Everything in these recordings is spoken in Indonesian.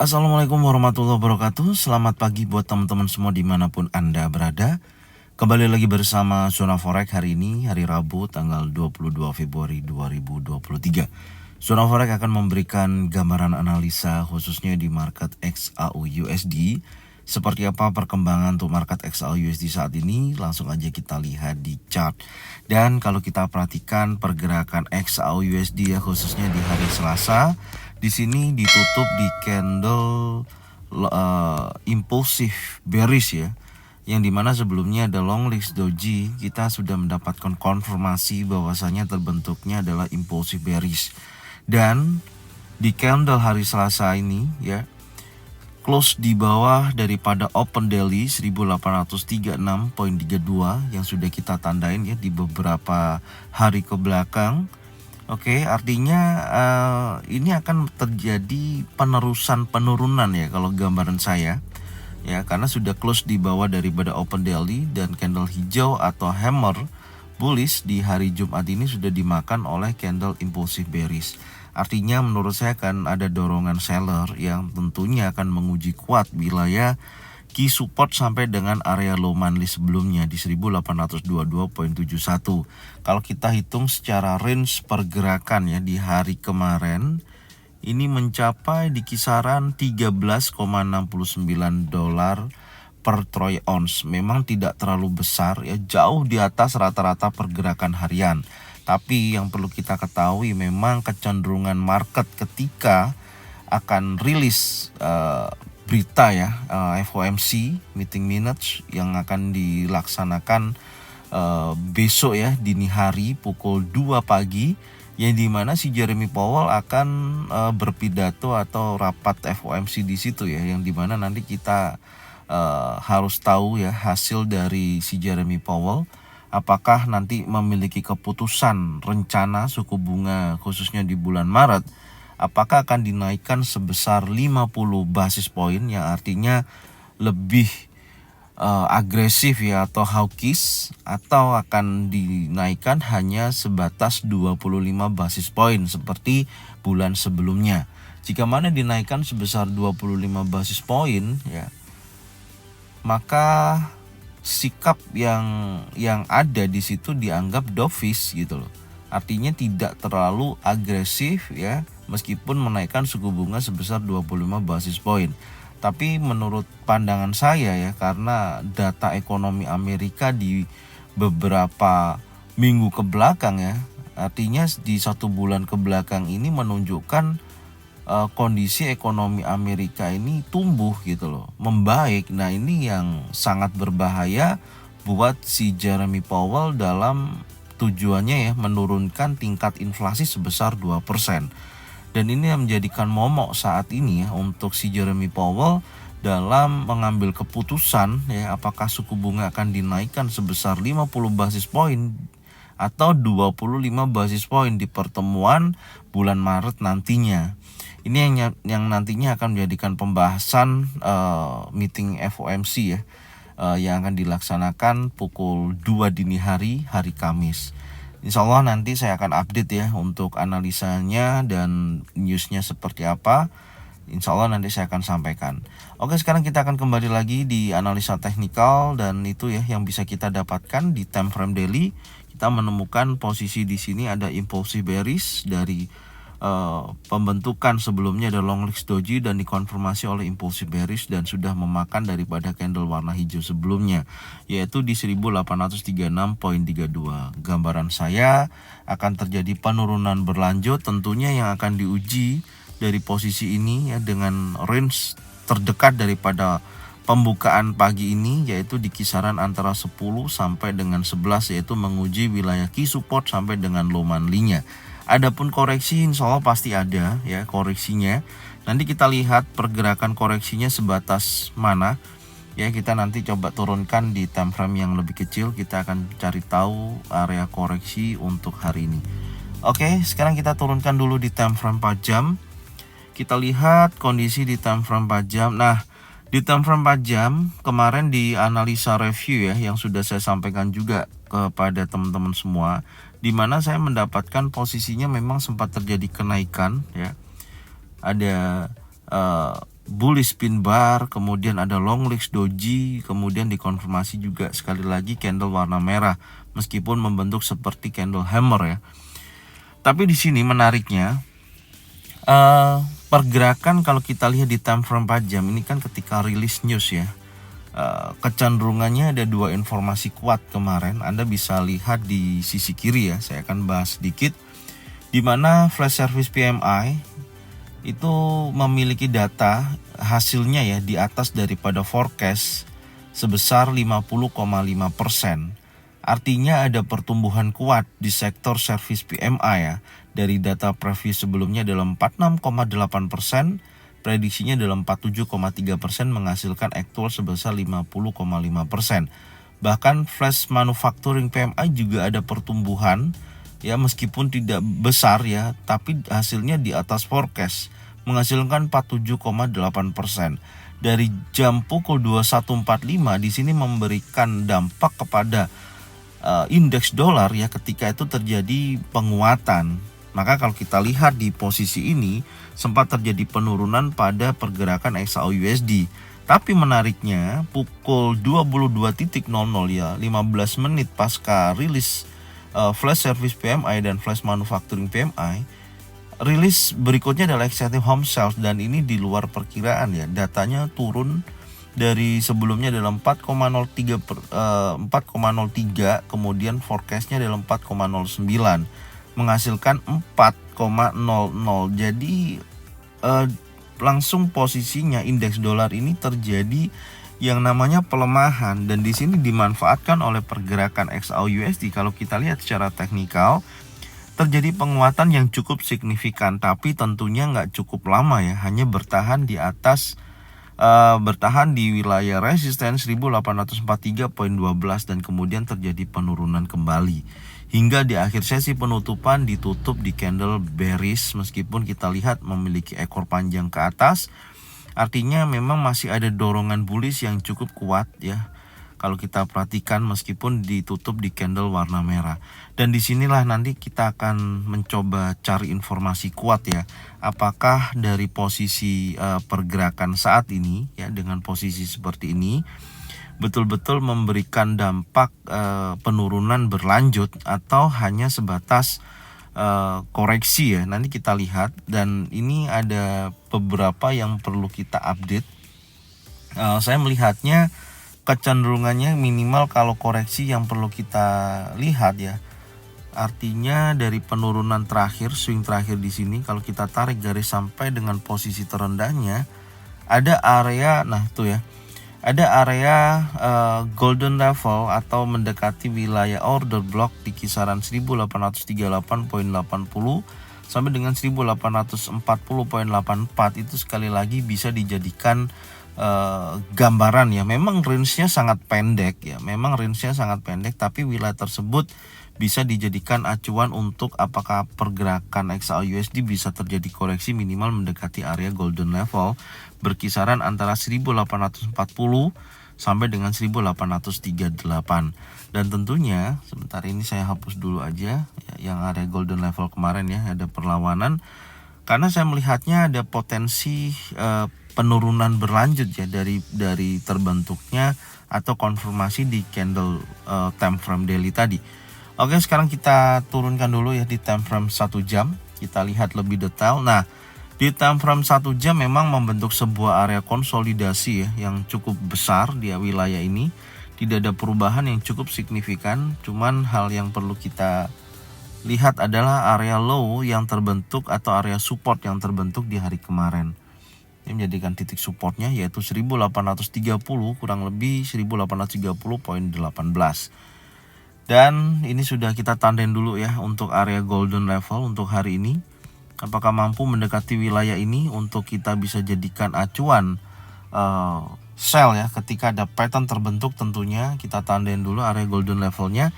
Assalamualaikum warahmatullahi wabarakatuh. Selamat pagi buat teman-teman semua dimanapun Anda berada. Kembali lagi bersama Zona Forex hari ini, hari Rabu tanggal 22 Februari 2023. Zona Forex akan memberikan gambaran analisa khususnya di market XAU USD. Seperti apa perkembangan untuk market XAU USD saat ini? Langsung aja kita lihat di chart. Dan kalau kita perhatikan pergerakan XAU USD ya, khususnya di hari Selasa, di sini ditutup di candle impulsif bearish ya, yang dimana sebelumnya ada long list doji. Kita sudah mendapatkan konfirmasi bahwasanya terbentuknya adalah impulsif bearish. Dan di candle hari Selasa ini ya, close di bawah daripada open daily 1836.32 yang sudah kita tandain ya di beberapa hari ke belakang. Oke, artinya ini akan terjadi penurunan ya kalau gambaran saya ya, karena sudah close di bawah daripada open daily dan candle hijau atau hammer bullish di hari Jumat ini sudah dimakan oleh candle impulsif bearish. Artinya menurut saya akan ada dorongan seller yang tentunya akan menguji kuat wilayah key support sampai dengan area low monthly sebelumnya di 1822.71. Kalau kita hitung secara range pergerakan ya di hari kemarin ini mencapai di kisaran 13,69 dolar per troy ounce. Memang tidak terlalu besar ya, jauh di atas rata-rata pergerakan harian. Tapi yang perlu kita ketahui memang kecenderungan market ketika akan rilis berita ya, FOMC meeting minutes yang akan dilaksanakan besok ya dini hari pukul 2 pagi, yang dimana si Jeremy Powell akan berpidato atau rapat FOMC di situ ya, yang dimana nanti kita harus tahu ya hasil dari si Jeremy Powell. Apakah nanti memiliki keputusan rencana suku bunga khususnya di bulan Maret, apakah akan dinaikkan sebesar 50 basis point yang artinya lebih agresif ya atau hawkish, atau akan dinaikkan hanya sebatas 25 basis point seperti bulan sebelumnya. Jika mana dinaikkan sebesar 25 basis point ya, maka sikap yang ada di situ dianggap dovish gitu loh. Artinya tidak terlalu agresif ya, meskipun menaikkan suku bunga sebesar 25 basis point. Tapi menurut pandangan saya ya, karena data ekonomi Amerika di beberapa minggu ke belakang ya, artinya di 1 bulan ke belakang ini menunjukkan kondisi ekonomi Amerika ini tumbuh gitu loh, membaik. Nah ini yang sangat berbahaya buat si Jeremy Powell dalam tujuannya ya menurunkan tingkat inflasi sebesar 2%. Dan ini yang menjadikan momok saat ini ya untuk si Jeremy Powell dalam mengambil keputusan ya, apakah suku bunga akan dinaikkan sebesar 50 basis point atau 25 basis point di pertemuan bulan Maret nantinya. Ini yang nantinya akan menjadikan pembahasan meeting FOMC ya, yang akan dilaksanakan pukul 2 dini hari Kamis. Insya Allah nanti saya akan update ya untuk analisanya dan newsnya seperti apa. Insya Allah nanti saya akan sampaikan. Oke, sekarang kita akan kembali lagi di analisa teknikal, dan itu ya yang bisa kita dapatkan di time frame daily. Kita menemukan posisi di sini ada impulsive bearish dari pembentukan sebelumnya ada long list doji dan dikonfirmasi oleh impulsive bearish dan sudah memakan daripada candle warna hijau sebelumnya, yaitu di 1836.32. Gambaran saya akan terjadi penurunan berlanjut tentunya yang akan diuji dari posisi ini ya dengan range terdekat daripada pembukaan pagi ini, yaitu di kisaran antara 10 sampai dengan 11, yaitu menguji wilayah key support sampai dengan low monthly-nya. Adapun koreksi insya Allah pasti ada ya koreksinya. Nanti kita lihat pergerakan koreksinya sebatas mana ya, kita nanti coba turunkan di time frame yang lebih kecil. Kita akan cari tahu area koreksi untuk hari ini. Oke, sekarang kita turunkan dulu di time frame 4 jam. Kita lihat kondisi di time frame 4 jam. Nah, di time frame 4 jam kemarin di analisa review ya yang sudah saya sampaikan juga kepada teman-teman semua, di mana saya mendapatkan posisinya memang sempat terjadi kenaikan ya. Ada bullish pin bar, kemudian ada long legs doji, kemudian dikonfirmasi juga sekali lagi candle warna merah meskipun membentuk seperti candle hammer ya. Tapi di sini menariknya pergerakan kalau kita lihat di time frame 4 jam ini kan ketika rilis news ya. Kecenderungannya ada dua informasi kuat kemarin. Anda bisa lihat di sisi kiri ya, saya akan bahas sedikit, di mana flash service PMI itu memiliki data hasilnya ya di atas daripada forecast sebesar 50,5%. Artinya ada pertumbuhan kuat di sektor service PMI ya. Dari data preview sebelumnya dalam 46,8%, prediksinya dalam 47,3%, menghasilkan aktual sebesar 50,5%. Bahkan flash manufacturing PMI juga ada pertumbuhan ya, meskipun tidak besar ya, tapi hasilnya di atas forecast, menghasilkan 47,8%. Dari jam pukul 21.45 di sini memberikan dampak kepada indeks dolar ya, ketika itu terjadi penguatan. Maka kalau kita lihat di posisi ini sempat terjadi penurunan pada pergerakan XAU-USD. Tapi menariknya pukul 22.00 ya, 15 menit pasca rilis flash service PMI dan flash manufacturing PMI, rilis berikutnya adalah executive home sales, dan ini di luar perkiraan ya. Datanya turun dari sebelumnya dalam 4,03, kemudian forecastnya dalam 4,09, menghasilkan 4,00. Jadi langsung posisinya indeks dolar ini terjadi yang namanya pelemahan, dan di sini dimanfaatkan oleh pergerakan XAU-USD. Kalau kita lihat secara teknikal, terjadi penguatan yang cukup signifikan, tapi tentunya nggak cukup lama ya, hanya bertahan di atas bertahan di wilayah resisten 1843.12 dan kemudian terjadi penurunan kembali hingga di akhir sesi penutupan ditutup di candle bearish, meskipun kita lihat memiliki ekor panjang ke atas. Artinya memang masih ada dorongan bullish yang cukup kuat ya, kalau kita perhatikan, meskipun ditutup di candle warna merah. Dan disinilah nanti kita akan mencoba cari informasi kuat ya, apakah dari posisi pergerakan saat ini ya, dengan posisi seperti ini betul-betul memberikan dampak penurunan berlanjut atau hanya sebatas koreksi ya. Nanti kita lihat, dan ini ada beberapa yang perlu kita update. Saya melihatnya kecenderungannya minimal kalau koreksi yang perlu kita lihat ya. Artinya dari penurunan terakhir, swing terakhir di sini, kalau kita tarik garis sampai dengan posisi terendahnya, ada area, nah tuh ya, ada area golden level atau mendekati wilayah order block di kisaran 1838.80 sampai dengan 1840.84. Itu sekali lagi bisa dijadikan gambaran ya. Memang range-nya sangat pendek ya, tapi wilayah tersebut bisa dijadikan acuan untuk apakah pergerakan XAU-USD bisa terjadi koreksi minimal mendekati area golden level berkisaran antara 1840 sampai dengan 1838. Dan tentunya sebentar ini saya hapus dulu aja ya, yang area golden level kemarin ya, ada perlawanan, karena saya melihatnya ada potensi penurunan berlanjut ya dari terbentuknya atau konfirmasi di candle time frame daily tadi. Oke, sekarang kita turunkan dulu ya di time frame 1 jam. Kita lihat lebih detail. Nah, di time frame 1 jam memang membentuk sebuah area konsolidasi ya, yang cukup besar di wilayah ini. Tidak ada perubahan yang cukup signifikan. Cuman hal yang perlu kita lihat adalah area low yang terbentuk atau area support yang terbentuk di hari kemarin. Ini menjadikan titik supportnya yaitu 1830, kurang lebih 1830.18. Dan ini sudah kita tandain dulu ya untuk area golden level untuk hari ini. Apakah mampu mendekati wilayah ini untuk kita bisa jadikan acuan sell ya, ketika ada pattern terbentuk. Tentunya kita tandain dulu area golden levelnya,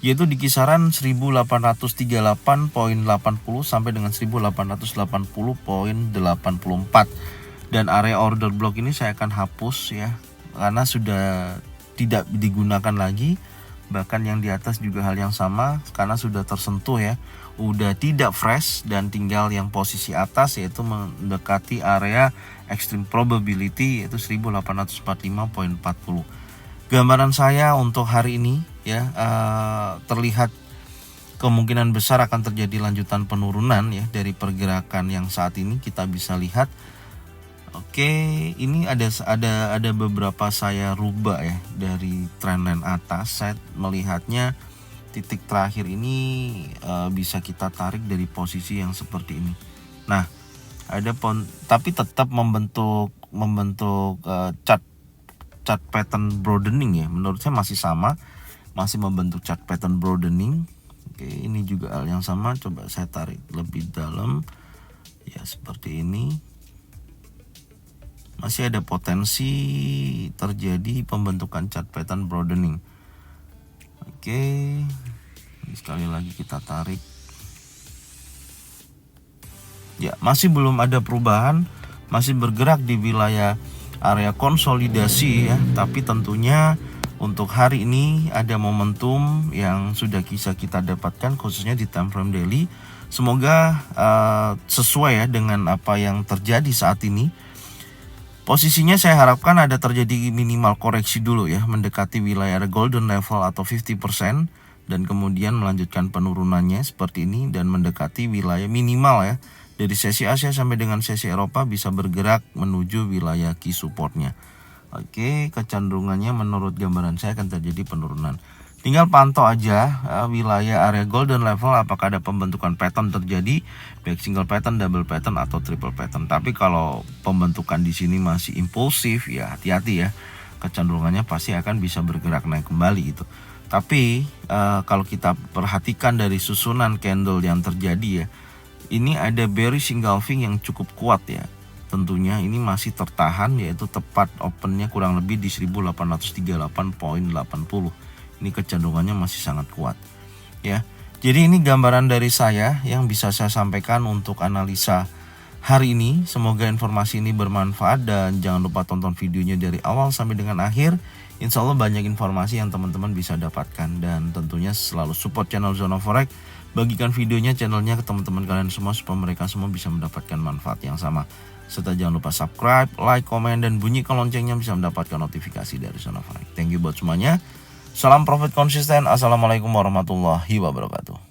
yaitu di kisaran 1838.80 sampai dengan 1880.84. Dan area order block ini saya akan hapus ya, karena sudah tidak digunakan lagi. Bahkan yang di atas juga hal yang sama karena sudah tersentuh ya, udah tidak fresh, dan tinggal yang posisi atas yaitu mendekati area extreme probability yaitu 1845.40. Gambaran saya untuk hari ini ya, terlihat kemungkinan besar akan terjadi lanjutan penurunan ya dari pergerakan yang saat ini kita bisa lihat. Oke, ini ada beberapa saya rubah ya dari trendline atas. Saya melihatnya titik terakhir ini bisa kita tarik dari posisi yang seperti ini. Nah, tapi tetap membentuk chart pattern broadening ya. Menurut saya masih sama, masih membentuk chart pattern broadening. Oke, ini juga hal yang sama. Coba saya tarik lebih dalam ya, seperti ini. Masih ada potensi terjadi pembentukan chart pattern broadening. Oke, sekali lagi kita tarik. Ya, masih belum ada perubahan, masih bergerak di wilayah area konsolidasi ya. Tapi tentunya untuk hari ini ada momentum yang sudah bisa kita dapatkan khususnya di time frame daily. Semoga sesuai ya dengan apa yang terjadi saat ini. Posisinya saya harapkan ada terjadi minimal koreksi dulu ya, mendekati wilayah golden level atau 50%, dan kemudian melanjutkan penurunannya seperti ini dan mendekati wilayah minimal ya dari sesi Asia sampai dengan sesi Eropa bisa bergerak menuju wilayah key supportnya. Oke, kecenderungannya menurut gambaran saya akan terjadi penurunan. Tinggal pantau aja wilayah area golden level apakah ada pembentukan pattern terjadi, baik single pattern, double pattern atau triple pattern. Tapi kalau pembentukan di sini masih impulsif ya hati-hati ya. Kecenderungannya pasti akan bisa bergerak naik kembali gitu. Tapi kalau kita perhatikan dari susunan candle yang terjadi ya, ini ada bearish engulfing yang cukup kuat ya. Tentunya ini masih tertahan yaitu tepat opennya kurang lebih di 1838.80. Ini kecenderungannya masih sangat kuat ya. Jadi ini gambaran dari saya yang bisa saya sampaikan untuk analisa hari ini. Semoga informasi ini bermanfaat dan jangan lupa tonton videonya dari awal sampai dengan akhir. Insya Allah banyak informasi yang teman-teman bisa dapatkan, dan tentunya selalu support channel Zona Forex. Bagikan videonya, channelnya ke teman-teman kalian semua supaya mereka semua bisa mendapatkan manfaat yang sama. Serta jangan lupa subscribe, like, komen, dan bunyikan loncengnya bisa mendapatkan notifikasi dari Zona Forex. Thank you buat semuanya. Salam profit konsisten. Assalamualaikum warahmatullahi wabarakatuh.